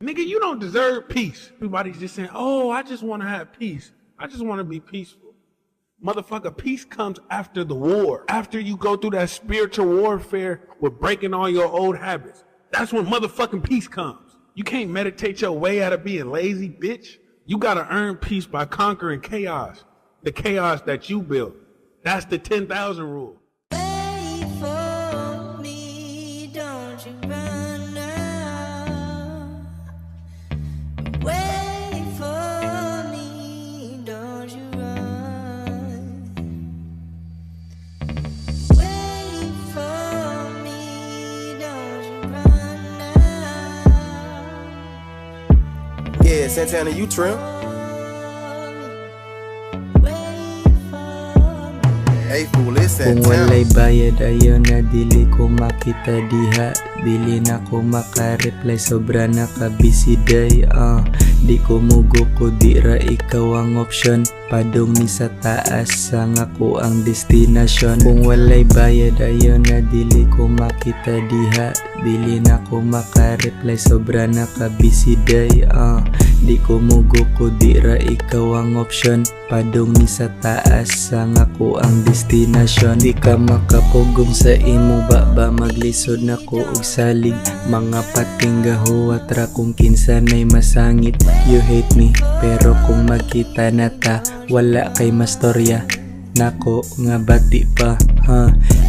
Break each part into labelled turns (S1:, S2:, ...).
S1: Nigga, you don't deserve peace. Everybody's just saying, oh, I just want to have peace. I just want to be peaceful. Motherfucker, peace comes after the war. After you go through that spiritual warfare with breaking all your old habits. That's when motherfucking peace comes. You can't meditate your way out of being lazy, bitch. You gotta earn peace by conquering chaos. The chaos that you built. That's the 10,000 rule.
S2: Wait for me, don't you run now. Wait for me, don't you run. Wait for me, don't you run now.
S3: Yeah, Santana, you trim. Hey fool, it's
S4: Kung
S3: Santana.
S4: walay bayad ayaw na dili ko makita diha. Dili na ko maka-reply, sobra na ka-busy day. Di ko mugo ko, di ra ikaw ang option. Padong ni sa taas, sang ako ang destinasyon. Kung walay bayad ayaw na dili ko makita diha. Dili na ko maka-reply, sobra na ka-busy day. Di ko mugo ko, di ra ikaw ang option. Padong ni sa taas, sang ako ang destinasyon. Di ka makapugong sa imo baba, maglisod na ko og salig. Mga pating gahuwat ra kung kinsanay masangit. You hate me, pero kung magkita na ta, wala kay mastorya. Nako nga bati pa,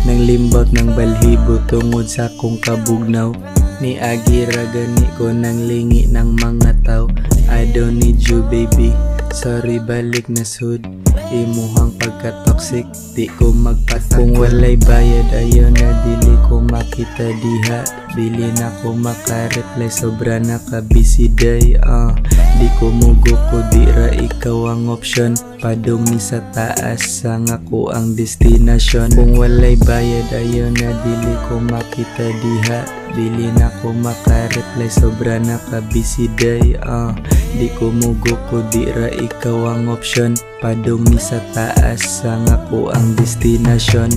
S4: nang limbot ng balhibo tungod sa kong kabugnaw. Ni agi ra gani ko nang lingi ng mga tao. I don't need you baby, sorry balik na sud. Imuhang pagka-toxic, di ko magpasa. Kung walay bayad ayaw na dili ko makita diha. Dili na ko maka-reply, sobra na ka-busy day. Di ko mugo ko, di ra ikaw ang option. Padong ni sa taas, sang ako ang destinasyon. Kung walay bayad ayaw na dili ko makita diha. Dili na ko maka-reply, sobra na ka-busy day. Di ko mugo ko, di ra ikaw ang option. Padong ni sa taas, sang ako ang destinasyon.